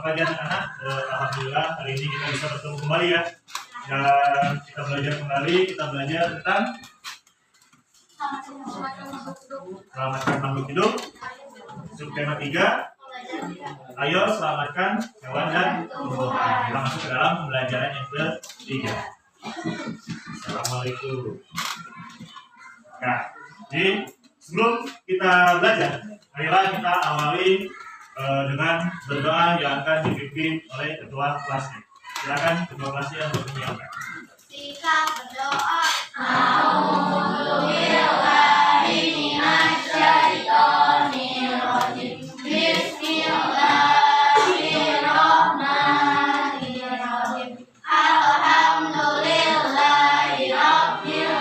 pagi anak-anak. Alhamdulillah hari ini kita bisa bertemu kembali ya. Dan kita belajar kembali, kita belajar tentang selamatkan makhluk hidup. Subtema 3. Ayo selamatkan hewan dan tumbuhan. Kita masuk ke dalam pembelajaran yang ketiga. Assalamualaikum. Nah, jadi sebelum kita belajar, marilah kita awali dengan berdoa yang akan dipimpin oleh ketua kelasnya. Silakan ketua kelasnya untuk menyiapkan. Kita berdoa. A'udzubillahi minasyaitonir rajim. Bismillahirrahmanirrahim. Alhamdulillahi rabbil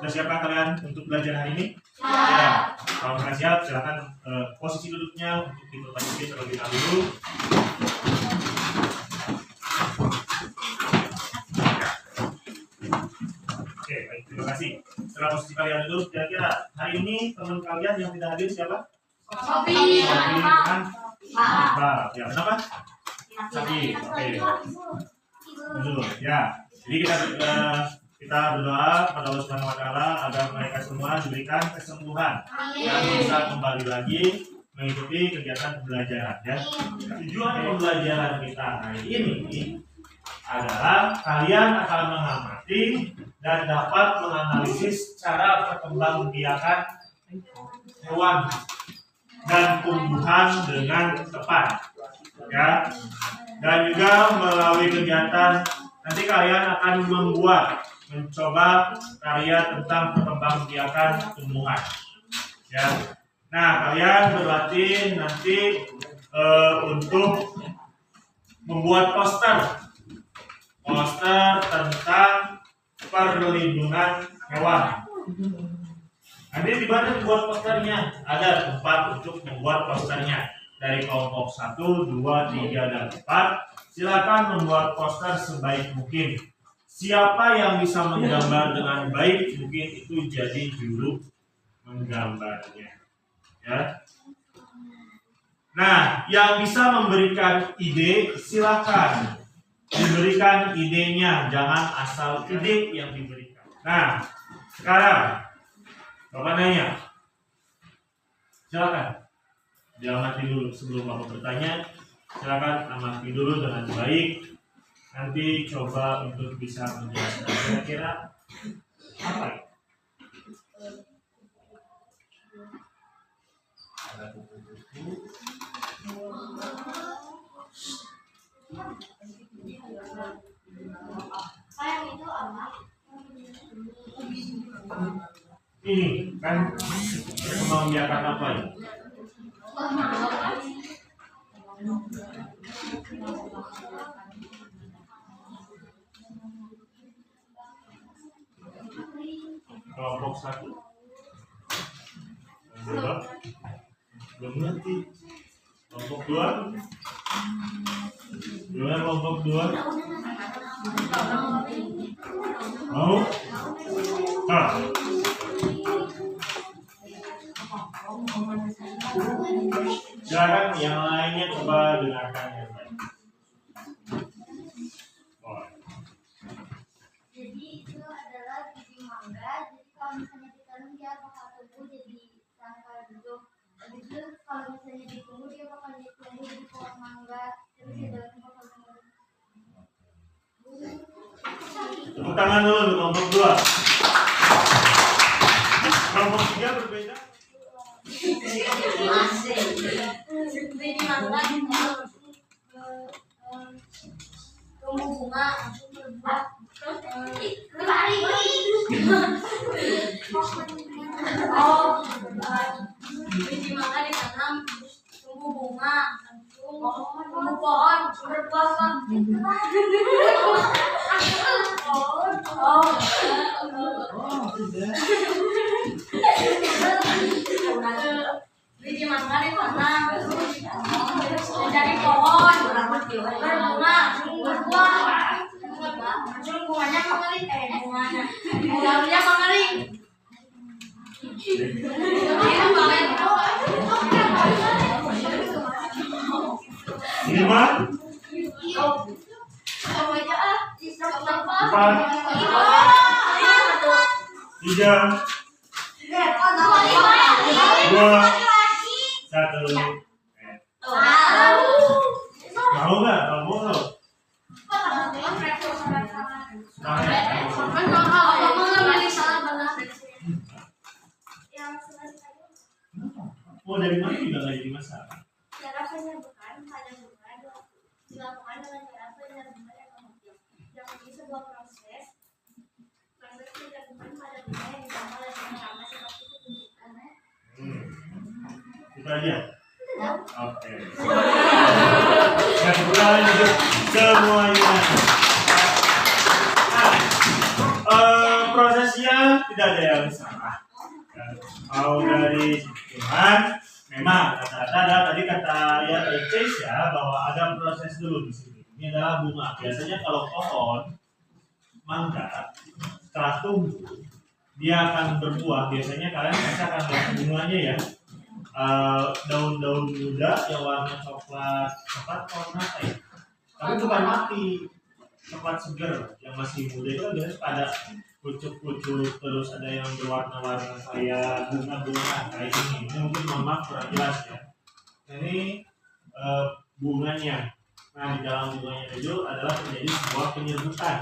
Siapkah kalian untuk belajar hari ini? Ya. Kalau sudah siap, silakan posisi duduknya untuk diperbaiki terlebih dahulu. Oke, baik, terima kasih. Setelah posisi kalian duduk, kira-kira hari ini teman kalian yang tidak hadir siapa? Sofi. Dengan Iqbal. Ya, kenapa? Sofi. Oke. Dulu, ya. Jadi kita berdoa pada Allah Subhanahu wa taala agar mereka semua diberikan kesembuhan dan bisa kembali lagi mengikuti kegiatan pembelajaran ya. Tujuan pembelajaran kita hari ini adalah kalian akan mengamati dan dapat menganalisis cara perkembangbiakan hewan dan tumbuhan dengan tepat ya. Dan juga melalui kegiatan nanti kalian akan mencoba karya tentang perkembangbiakan tumbuhan ya. Nah, kalian berlatih nanti untuk membuat poster tentang perlindungan hewan. Nanti di mana dibuat posternya? Ada tempat untuk membuat posternya. Dari kelompok 1, 2, 3, dan 4 silakan membuat poster sebaik mungkin. Siapa yang bisa menggambar dengan baik, mungkin itu jadi juru menggambarnya ya. Nah, yang bisa memberikan ide silakan diberikan idenya, jangan asal ide yang diberikan. Nah, sekarang Bapak nanya, silakan diamati dulu sebelum Bapak bertanya. Silakan amati dulu dengan baik. Nanti coba untuk bisa menjelaskan kira-kira apa ya? Ada buku-buku. Ini kan membiarkan apa ya? Kelompok 1 belum ngerti. Kelompok 2 gimana? Kelompok 2 mau? Silakan yang lainnya coba dengarkan yang baik. Jadi itu adalah biji mangga. Jadi kalau misalnya ditanam dia bakal tumbuh jadi rangka gitu. Habis itu kalau misalnya ditumbuh dia bakal tumbuh di pohon mangga. Terus dia bakal tumbuh. Tepuk tangan dulu untuk kelompok 2. Kelompok 3 berbeda. Biji mangga tumbuh bunga langsung berbuah. Biji mangga ditanam tumbuh tumbuh bunga, tumbuh pohon, berbuah biji mangga ditanam dari pohon berbunga berbuah bunganya mengering bunganya mengering lima, empat, tiga, dua, satu. Mau nggak? Kamu mau? Oh, dari mana juga nggak jadi masalah? Cara penyerbukan pada bunga dilakukan dengan cara penyerbukan yang kemudian. Yang ini sebuah proses penyerbukan pada bunga yang ditambah dengan sama seperti tunjukkannya. Itu aja. Oke. Yang lanjut semuanya. Prosesnya tidak ada yang salah. Mau dari cuman memang rata-rata ada tadi kata ya Chase ya bahwa ada proses dulu di sini. Ini adalah bunga. Biasanya kalau pohon mangga setelah tumbuh dia akan berbuah. Biasanya kalian pasti akan lihat bunganya ya. Daun-daun muda yang warna coklat warna apa ya? Tapi bukan mati, coklat seger yang masih muda itu biasanya ada pucuk-pucuk, terus ada yang berwarna-warna kayak bunga-bunga kayak ini. Ini mungkin mohon maaf kurang jelas ya. Ini bunganya. Nah di dalam bunganya itu adalah terjadi sebuah penyerbukan.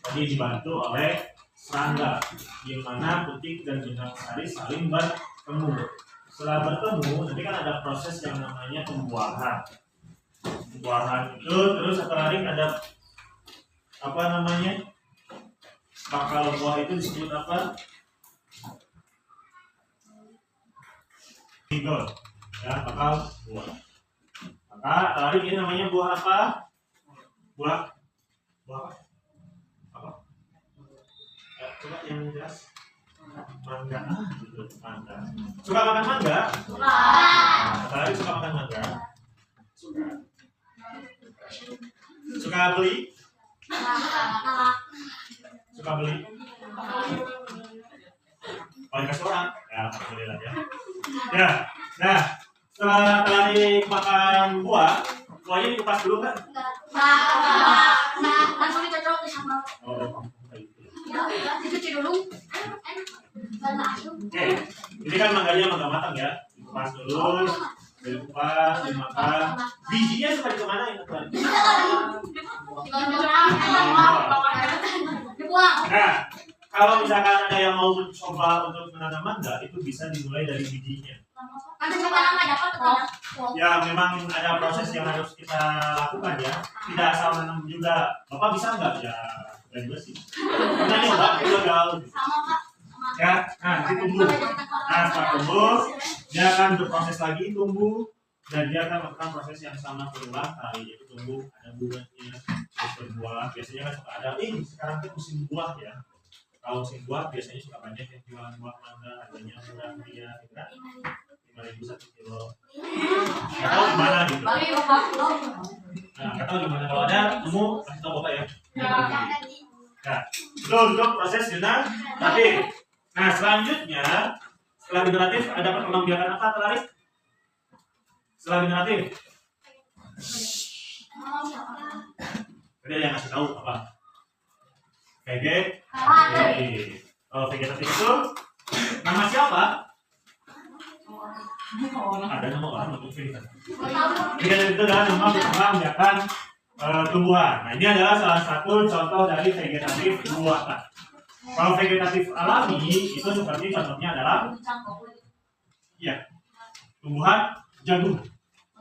Tadi dibantu oleh serangga, di mana putik dan benang sari saling bertemu. Setelah bertemu, nanti kan ada proses yang namanya pembuahan. Pembuahan itu terus setelah ini ada apa namanya? Bakal buah itu disebut apa? Tigol. Ya, bakal buah. Maka tadi ini namanya buah apa? Buah apa? Ya, coba yang jelas. Mangga, gitu, mangga. Suka makan mangga? Tadi suka makan mangga? Suka beli? Suka beli? Paling kasih orang? Ya, alhamdulillah ya. Ya, nah setelah dimakan buahnya dikupas dulu kan? langsung dicocok di sambal. Oh, Dicuci dulu. oke, ini kan mangganya mangga matang ya. Dikupas dulu, dikupas, dimakan. Bijinya suka dikemanain kan? Dibuang. Nah, kalau misalkan ada yang mau mencoba untuk menanam mangga, itu bisa dimulai dari bijinya. Nanti coba nggak dapat tuh. Ya, memang ada proses yang harus kita lakukan ya. Tidak asal menanam juga. Bapak bisa nggak? Ya, bukan juga sih. Karena nyoba, itu gaul. Sama Kak. Ya, nah nanti tumbuh. Nah, setelah tumbuh, dia akan berproses lagi tumbuh dan dia akan melakukan proses yang sama berulang kali. Yaitu tumbuh, ada bunganya, terus berbuah. Biasanya kan suka ada. Sekarang tuh musim buah ya. Kalau musim buah biasanya suka banyak yang jualan buah mangga, harganya murah meriah, gitu kan? 5.000 1 kilo. Nggak tahu gimana gitu. Nah, nggak tahu gimana kalau ada temu kasih tahu bapak ya. Nah, itu untuk proses generatif. Nah, selanjutnya setelah generatif ada perkembangbiakan apa terlaris? Setelah generatif. Ada yang ngasih tahu apa? Vegetatif. Oh, vegetatif itu nama siapa? Ada nama orang untuk vegetatif. Vegetatif itu adalah nama perkembangbiakan tumbuhan. Nah, ini adalah salah satu contoh dari vegetatif buatan. Kalau vegetatif alami itu seperti contohnya adalah ya tumbuhan jagung.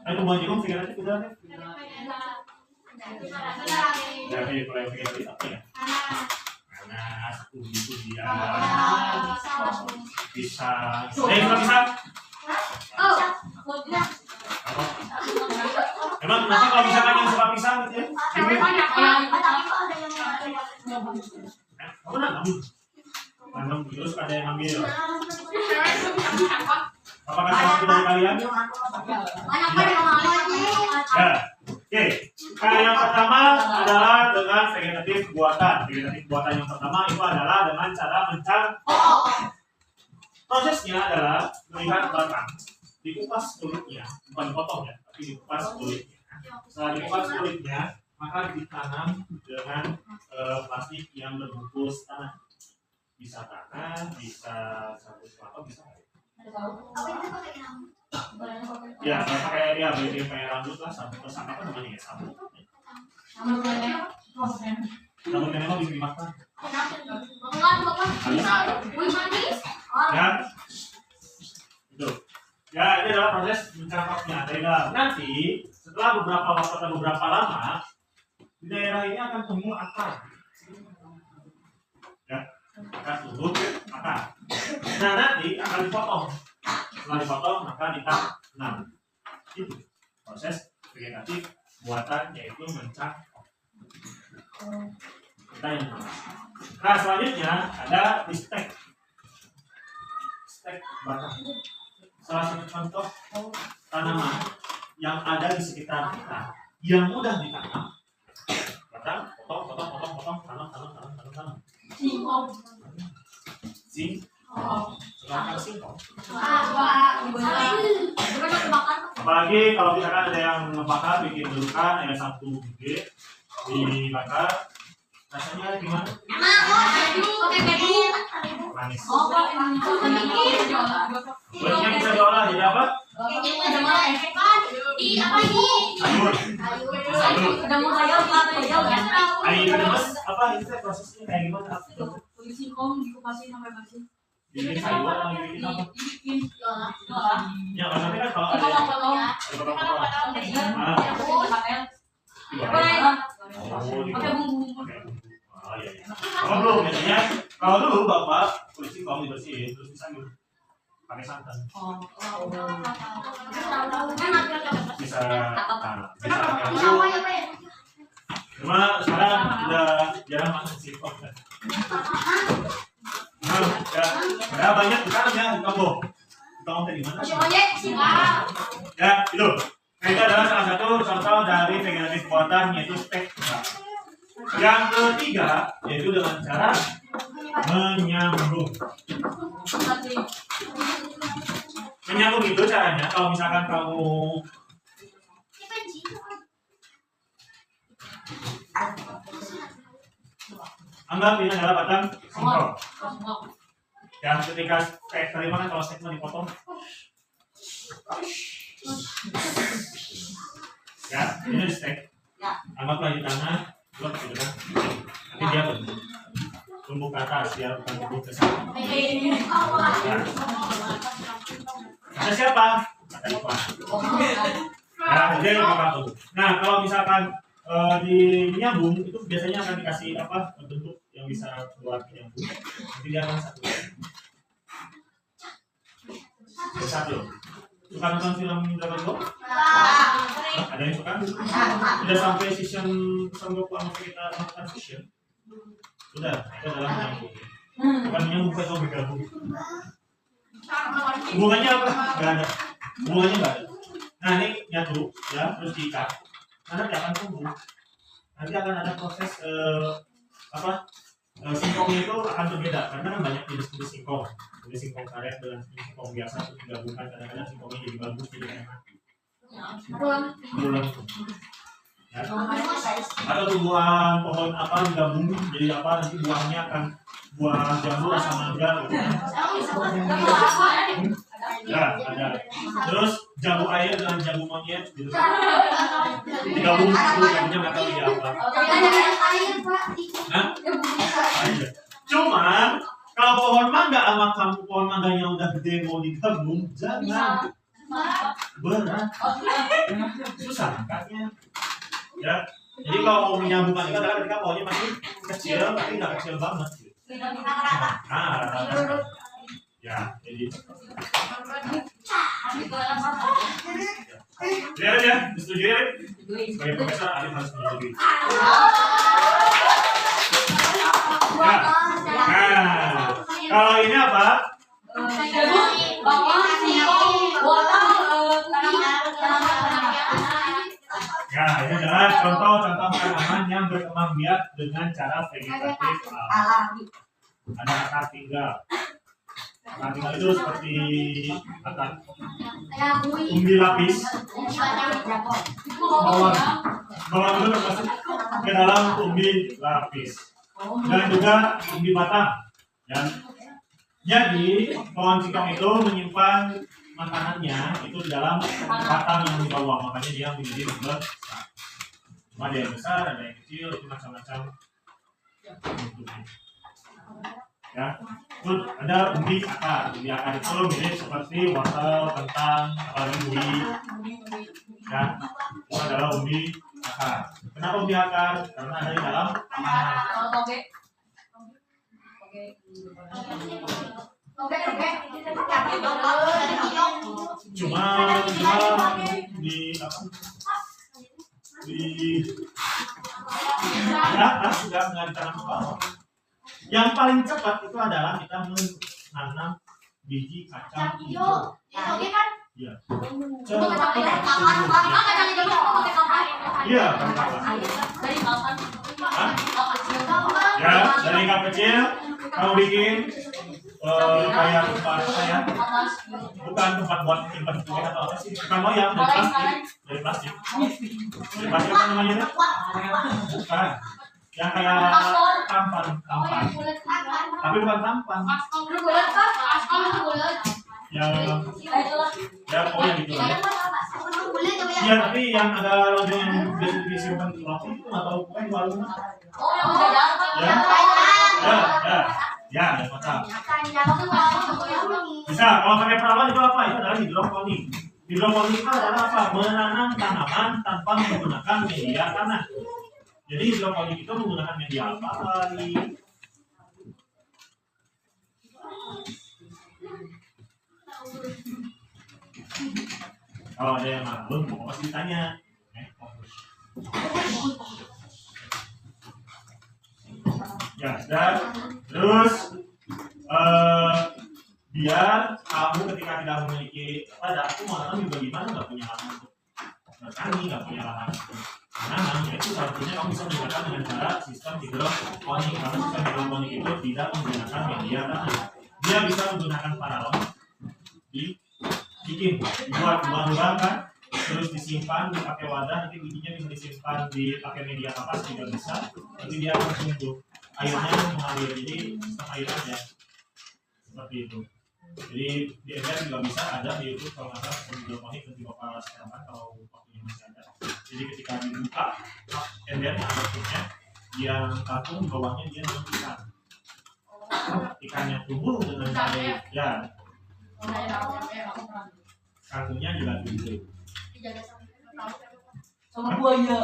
Tumbuhan jagung vegetatif udah dari proyek vegetatif apa ya? Nanas, ubi-ubian, pisang. Pisang. Oh, Apa? Kenapa kalau misalkan yang suka pisang gitu ya? Tapi banyak yang Tapi kok ada yang Kamu nanggung. Nanggung terus ada yang ngambil. Apakah salah satu dari kalian? banyak yang Ya. Oke. Nah, yang pertama adalah dengan vegetatif buatan. Vegetatif buatan yang pertama itu adalah dengan cara mencari. Prosesnya adalah melihat batang, dikupas kulitnya, bukan dipotong ya, tapi dikupas kulitnya. Setelah dikupas kulitnya, maka ditanam dengan plastik yang berbungkus tanah. Bisa tanah, bisa sabut kelapa, bisa apa? Apa itu pakai yang Ya, pakai ya bikin kayak rambut lah, sabut terus apa namanya ya sabut. Rambut nenek mah bisa dimakan. Ya, itu. Ya, ini adalah proses mencangkapnya dari dalam. Nanti setelah beberapa waktu atau beberapa lama, di daerah ini akan tumbuh akar. Ya, akan tumbuh akar. Nah, nanti akan dipotong. Setelah dipotong, maka ditanam. Itu proses vegetatif buatan, yaitu mencangkap. Kita yang mana? Nah, selanjutnya ada di stek batang. Salah satu contoh tanaman yang ada di sekitar kita yang mudah ditanam. Batang, potong, tanam. Silakan singkong. Apalagi kalau misalkan ada yang ngebakar, bikin dulukan ada satu gede dibakar, rasanya gimana? Manis. Kulitnya bisa diolah jadi apa? Sayur. Air remes apa itu prosesnya kayak gimana? Singkong dikupasin sampai bersih. Bikin sayur atau bikin apa? Ya maksudnya kan kalau ada Pakai bumbu. Kalau belum biasanya, kalau dulu bapak kulit singkong dibersihin terus disanggul pakai santan. Bisa cuma sekarang udah jarang makan singkong. Ya banyak sekarang ya di kampung. Kamu tadi mana? Ya itu. Nah, itu adalah salah satu contoh dari vegetatif buatan, yaitu stek. Yang ketiga yaitu dengan cara menyambung. Menyambung itu caranya kalau misalkan kamu anggap ini adalah batang singkong. Ya, ketika stek tadi mana kalau stek dipotong. Ya, ini stek. Anggaplah di tanah, blok gitu kan. Nanti dia tumbuh ke atas, dia bukan tumbuh ke sana. Kata siapa? Kata Ipan. Ya, jadi apa tuh? Nah, kalau misalkan di menyambung itu biasanya akan dikasih apa bentuk yang bisa buat menyambung. Nanti dia akan satu. Suka nonton film Dragon Ball? Ada yang suka? Udah sampai season Goku sama kita nonton season? Udah, itu adalah menyambung. Bukan menyambung, itu bergabung. Hubungannya apa? Gak ada. Hubungannya gak ada. Nah ini nyatu, ya, terus diikat. Nanti akan tumbuh. Nanti akan ada proses singkongnya itu akan berbeda karena kan banyak jenis-jenis singkong. Jadi singkong karet dengan singkong biasa itu digabungkan, kadang-kadang singkongnya jadi bagus, jadi enak. Berulang itu. Ya. Atau tumbuhan pohon apa digabung jadi apa, nanti buahnya akan buah jambu rasa mangga gitu. Ya, ada. Terus jambu air dengan jambu monyet gitu. Digabung itu jadinya nggak tahu dia apa. Nah, air. Cuman kalau pohon mangga sama kamu pohon mangganya udah gede mau digabung, jangan. Berat. Susah angkatnya. Ya. Jadi kalau mau menyambungkan itu adalah ketika pohonnya masih kecil tapi nggak kecil banget. Nah, rata-rata. Ya, jadi. Lihat ya, disetujui ya? Sebagai profesor, Alif harus menyetujui. Nah, kalau ini apa? Ya, ini adalah contoh-contoh tanaman yang berkembang biak dengan cara vegetatif alami. Ada akar tinggal. Akar tinggal itu seperti akar umbi lapis. Bawang itu termasuk ke dalam umbi lapis. Dan juga umbi batang. Ya. Jadi pohon singkong itu menyimpan makanannya itu di dalam batang yang di bawah, makanya dia menjadi besar. Cuma ada yang besar, ada yang kecil, itu macam-macam bentuknya. Ya, terus ada umbi akar. Umbi akar itu mirip seperti wortel, kentang, apalagi bui. Ya, itu adalah umbi akar. Kenapa umbi akar? Karena ada di dalam makanan. Cuma di apa? Sudah nggak ditanam bawah. Yang paling cepat itu adalah kita menanam biji kacang hijau. Iya. Iya, ya, dari kap kecil kamu bikin kayak tempat saya, bukan tempat buat simpan buku atau apa sih? Bukan loyang, dari plastik. Dari plastik apa namanya? Bukan. Yang kayak tampan. Tapi bukan tampan. Yang ya pokoknya gitu ya. Iya, tapi yang ada logo yang biasa disimpan di roti itu nggak tahu bukan warung. Ya, mantap. Bisa, kalau pakai perawan itu apa? Itu adalah hidroponik. Hidroponik itu adalah apa? Menanam tanaman tanpa menggunakan media tanah. Jadi hidroponik itu menggunakan media apa lagi? Kalau ada yang maklum, mau pasti ditanya. Ya, dan terus biar kamu ketika tidak memiliki aku mau juga gimana nggak punya lahan untuk bertani, nggak punya lahan menanam, itu artinya kamu bisa menggunakan dengan cara sistem hidroponik. Karena sistem hidroponik itu tidak menggunakan media tanah. Dia bisa menggunakan paralon dibikin, dibuat lubang-lubang kan, terus disimpan, dipakai wadah, nanti bijinya bisa disimpan dipakai media kapas juga bisa, nanti dia akan tumbuh, airnya mengalir, jadi sistem air aja seperti itu. Jadi di ember juga bisa ada di YouTube kalau nggak salah hidroponik, nanti bapak sekarang kalau waktunya masih ada. Jadi ketika dibuka embernya ada tutupnya, yang tatung di bawahnya dia ikan. Ikannya tumbuh dengan air, ya. Kantungnya juga tumbuh. Sama buaya.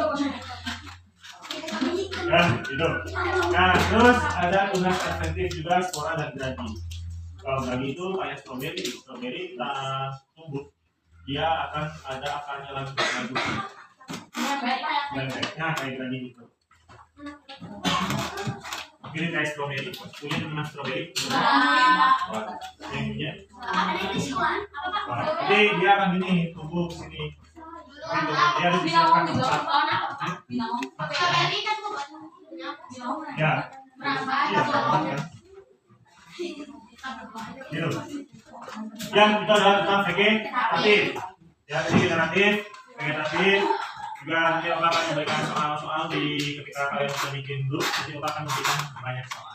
Ya, itu. Nah, terus ada tunas preventif juga spora dan geragi. Kalau geragi itu kayak stroberi kita tumbuh, dia akan ada akarnya lagi. Nah, kayak geragi gitu. Ini kayak stroberi, punya tunas stroberi. Yang punya. Jadi dia akan gini tumbuh ke sini. Dia harus disiapkan tempat. Ya. Gitu. Yang itu adalah tentang vegetatif. Ya, jadi vegetatif. Juga nanti Bapak akan memberikan soal-soal di ketika kalian sudah bikin grup, nanti Bapak akan memberikan banyak soal.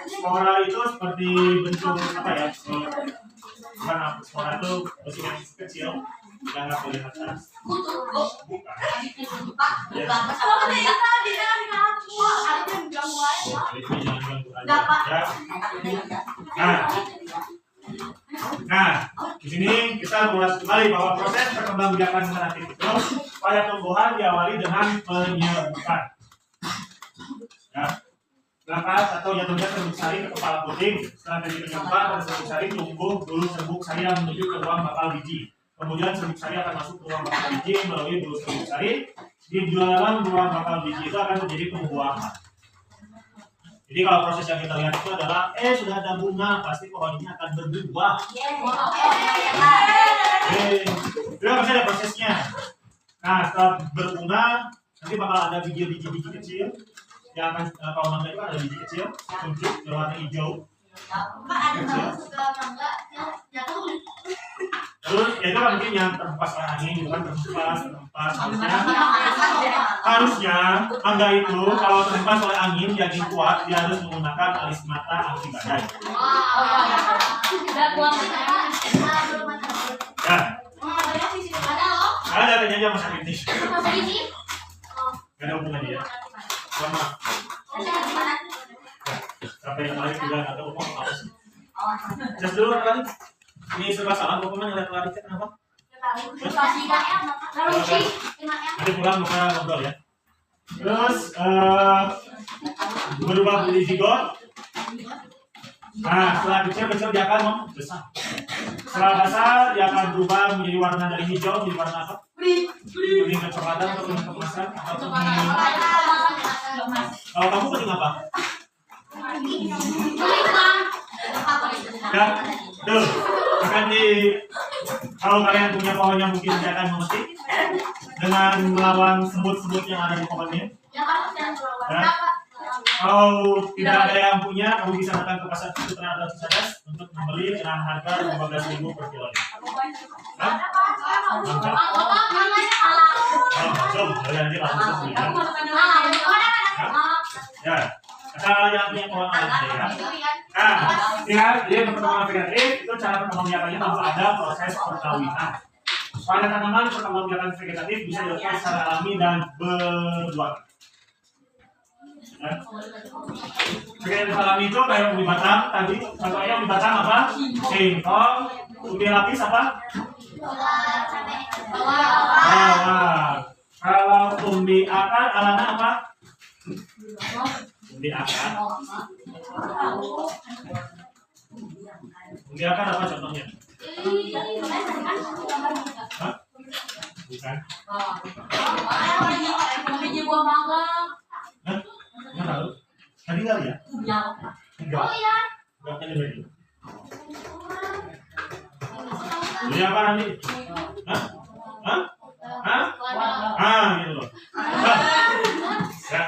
Spora itu seperti bentuk apa ya? Bukan spora itu bentuk yang kecil, yang nggak kelihatan. Bukan. Nah, di sini kita mulai kembali bahwa proses perkembangbiakan generatif itu pada tumbuhan diawali dengan penyebutan. Ya, langkah atau jatuhnya serbuk sari ke kepala puting. Setelah terjadi penyebutan, pada serbuk sari tumbuh dulu serbuk sari yang menuju ke ruang bakal biji. kemudian serbuk sari akan masuk ke ruang bakal biji melalui bulu serbuk sari. Di dalam ruang bakal biji itu akan terjadi pembuahan. Jadi kalau proses yang kita lihat itu adalah sudah ada bunga, pasti pohon ini akan berbuah. Itu pasti ada prosesnya. Nah, setelah berbunga nanti bakal ada biji-biji kecil yang akan kalau mangga itu ada biji kecil kuncup berwarna hijau. Terus ya itu kan mungkin yang terhempas oleh angin, gitu kan, terhempas harusnya mangga itu kalau terhempas oleh angin yakin kuat dia harus menggunakan alis mata anti badai. Ya ada tanya aja Mas Aktif. Gak ada hubungannya ya. Sama. Sampai yang lain juga nggak tahu ngomong apa sih. Just dulu kali. Ini serba salah, pokoknya ngeliat lari kenapa? Nanti pulang buka ngobrol ya. Terus berubah menjadi zigot. Nah, setelah kecil dia akan membesar. Setelah besar dia akan berubah menjadi warna dari hijau menjadi warna apa? Kuning kecoklatan atau kuning keemasan atau kuning. Kalau kamu kuning apa? Ya, tuh akan kalau kalian punya pohon yang mungkin tidak akan memetik dengan melawan semut-semut yang ada di pohonnya. Ya. Kalau tidak ada yang punya, kamu bisa datang ke pasar Putra atau Cicadas untuk membeli dengan harga 15.000 per kilo. Ya, kalau yang punya pohon ya. Nah, lihat dia perkembangan vegetatif itu cara perkembangannya tanpa ada proses perkawinan. Pada tanaman perkembangan vegetatif bisa dilakukan secara alami dan berbuah. Vegetatif alami itu kayak ubi batang tadi, contohnya ubi batang apa? Singkong, ubi lapis apa? Bawang. Kalau ubi akar alana apa? Ubi akar. Ubi akar apa contohnya? Hah? Bukan. Biji buah mangga. Hah? Nggak tahu. Tadi kali ya? Enggak. Enggak ada lagi. Ubi akar nanti? Hah? Hah? Hah? Ah, gitu loh. Ya,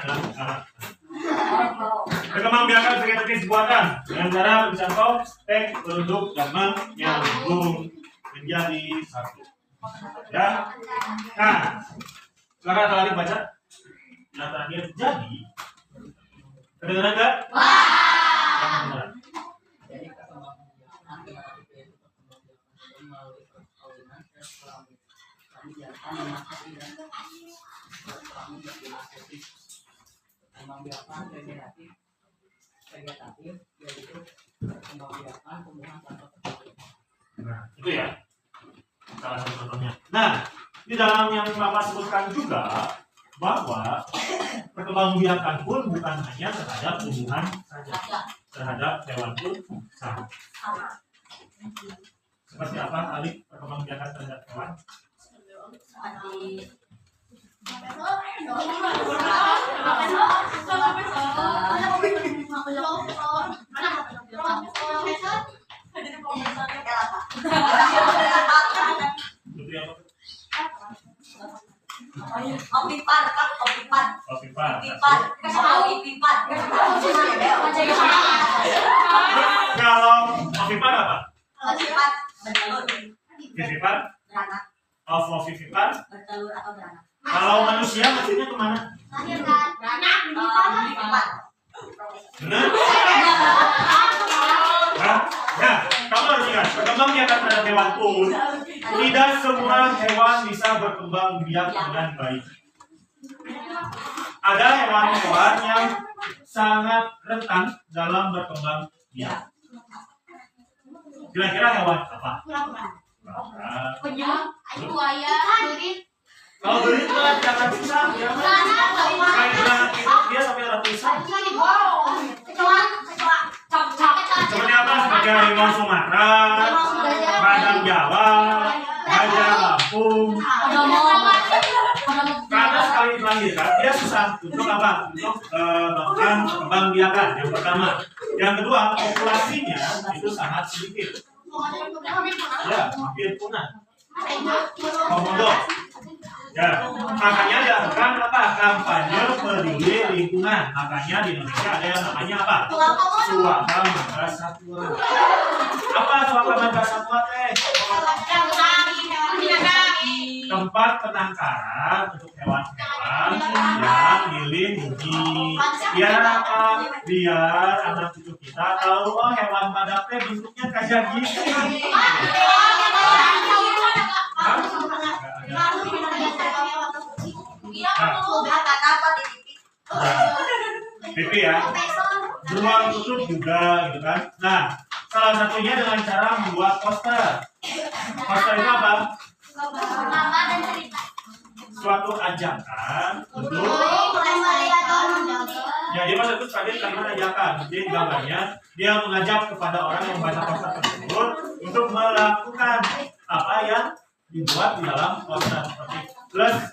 Perkembangbiakan vegetatif buatan dengan cara mencontoh tek berbentuk dan menyambung menjadi satu. Ya. Nah, silakan kalian baca. Yang terakhir jadi. Kedengaran enggak? Wah. Jadi perkembangbiakan vegetatif itu melalui perkawinan perkembangbiakan memasuki dan perkembangbiakan vegetatif yaitu perkembangbiakan tumbuhan tanpa perkawinan. Nah, itu ya. Salah satu contohnya. Nah, di dalam yang Bapak sebutkan juga bahwa perkembangbiakan pun bukan hanya terhadap tumbuhan saja, terhadap hewan pun sama. Seperti apa kali perkembangbiakan terhadap hewan? Kalau ovipar apa? Vivipar? Ovovivipar? Bertelur atau beranak. Kalau manusia maksudnya kemana? Benar? Nah, kamu harus ingat, perkembangbiakan terhadap hewan pun tidak semua hewan bisa berkembang biak dengan baik. Ada hewan-hewan yang sangat rentan dalam berkembang biak. Kira-kira hewan apa? Kalau duri itu tidak akan susah, ya. Kayak itu dia sampai ratusan. Seperti apa? Seperti harimau Sumatera, badak Jawa, gajah Lampung. Karena sekali melahirkan dia susah untuk apa? Untuk melakukan pengembangbiakan yang pertama. Yang kedua, populasinya itu sangat sedikit. Ya, hampir punah. Komodo. Ya, makanya diadakan apa? Kampanye peduli lingkungan. Makanya di Indonesia ada yang namanya apa? Suaka Marga Satwa. Apa Suaka Marga Satwa teh? Tempat penangkaran untuk hewan-hewan yang dilindungi. Biar apa? Biar anak cucu kita tahu oh hewan badak teh bentuknya kayak gini. Pipi ya, beruang kutub juga gitu kan. Nah, salah satunya dengan cara membuat poster. Poster itu apa? Suatu ajakan untuk ya dia maksud itu tadi kalimat ajakan. Jadi gambarnya dia mengajak kepada orang yang membaca poster tersebut untuk melakukan apa yang dibuat di dalam poster seperti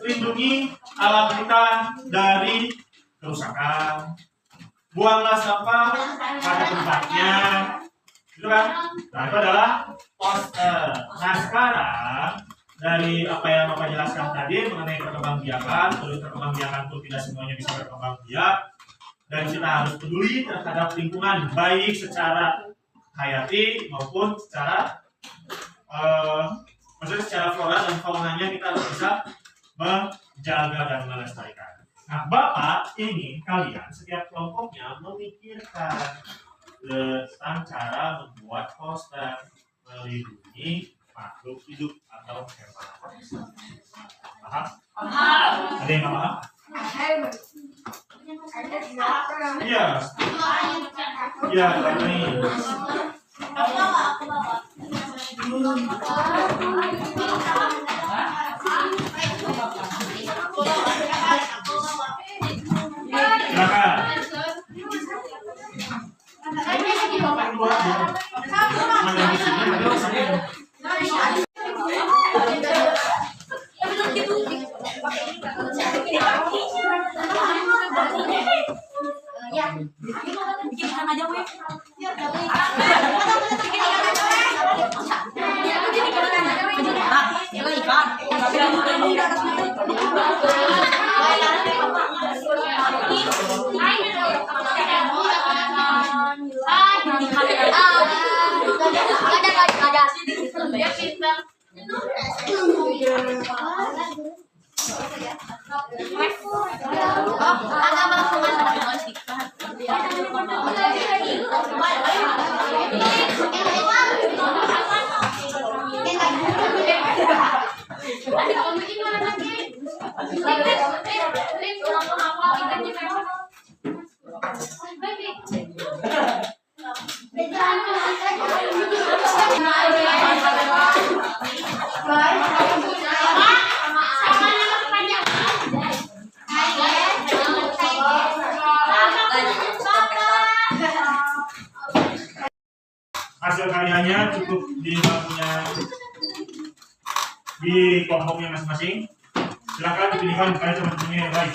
lindungi alam kita dari kerusakan, buanglah sampah pada tempatnya, gitu kan? Nah itu adalah poster. Nah sekarang dari apa yang Bapak jelaskan tadi mengenai perkembangbiakan, terus perkembangbiakan itu tidak semuanya bisa berkembang biak, dan kita harus peduli terhadap lingkungan baik secara hayati maupun secara maksudnya secara flora dan faunanya kita harus bisa menjaga dan melestarikan. Nah, Bapak ingin kalian setiap kelompoknya memikirkan tentang cara membuat poster melindungi makhluk hidup atau hewan. Paham? Ada yang nggak paham? Iya. Iya, ini. Hasil karyanya cukup di kelompoknya masing-masing. Silakan dipilihkan kepada teman-temannya yang lain.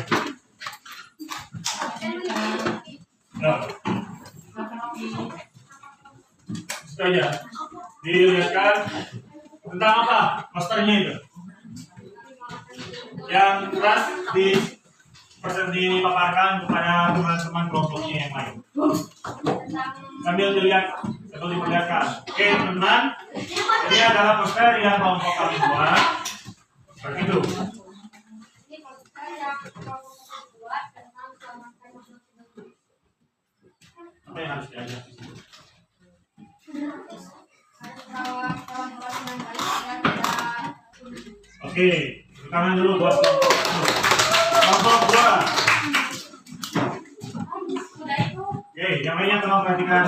Ya. Itu aja. Dilihatkan tentang apa posternya itu. Yang keras dipaparkan kepada teman-teman kelompoknya yang lain. Sambil dilihat, sambil diperlihatkan. Oke teman-teman, ini adalah poster yang kelompok kami buat. Seperti itu. Apa yang harus diajak di situ? Oke, tangan dulu buat kelompok dua. Oke, yang lainnya tolong perhatikan.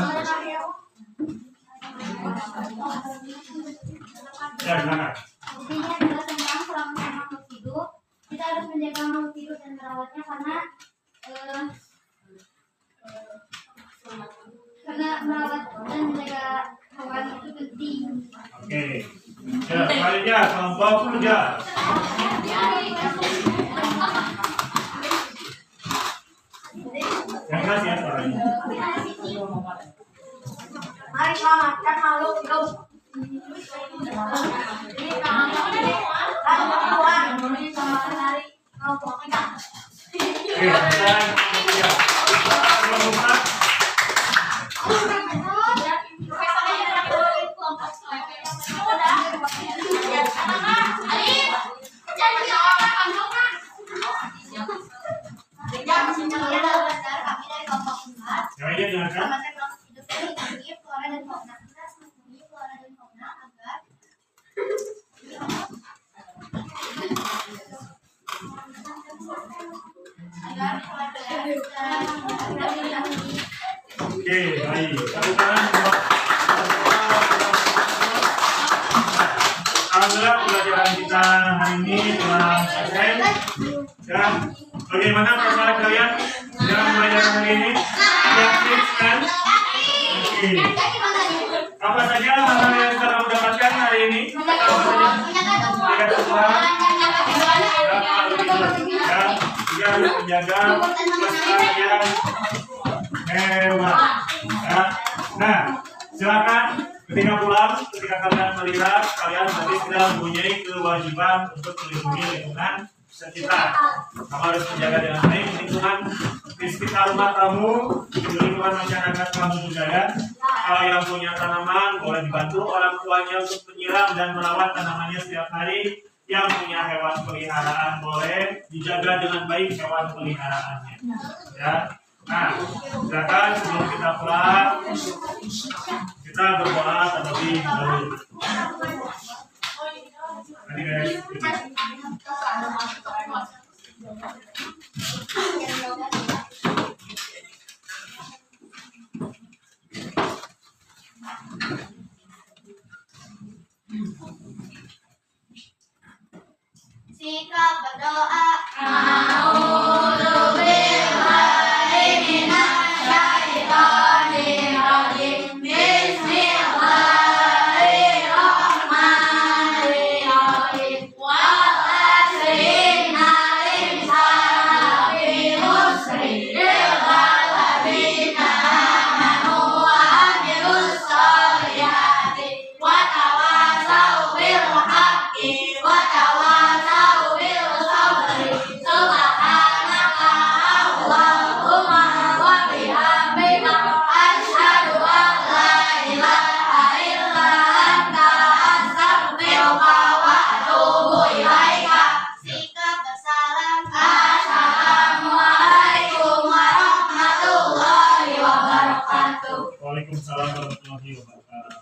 Ya, silakan. Intinya adalah tentang selama makhluk hidup. Kita harus menjaga makhluk hidup dan merawatnya karena merawat dan menjaga hewan itu penting. Oke. Ya, selanjutnya kelompok 3. Yang keras ya suaranya. Mari selamatkan makhluk hidup. Oke, kita kelompok 4. Yang ini dengarkan. Oke, baik. Tepuk tangan buat alhamdulillah pelajaran kita hari ini telah selesai. Dan bagaimana perasaan kalian dalam pelajaran hari ini? Yakin kan? Oke. Apa saja hal yang telah mendapatkan hari ini? Apa saja? Ayat Tuhan. Dan juga harus menjaga kelestarian hewan. Nah, silakan ketika pulang, ketika kalian melihat, kalian berarti sudah mempunyai kewajiban untuk melindungi lingkungan sekitar. Kamu harus menjaga dengan baik lingkungan di sekitar rumah kamu, di lingkungan masyarakat kamu juga ya. Kalau yang punya tanaman, boleh dibantu orang tuanya untuk menyiram dan merawat tanamannya setiap hari. Yang punya hewan peliharaan boleh dijaga dengan baik hewan peliharaannya. Ya. Nah, silakan sebelum kita pulang, kita berdoa terlebih dahulu. Tadi guys. Sikap berdoa. Waalaikumsalam warahmatullahi wabarakatuh.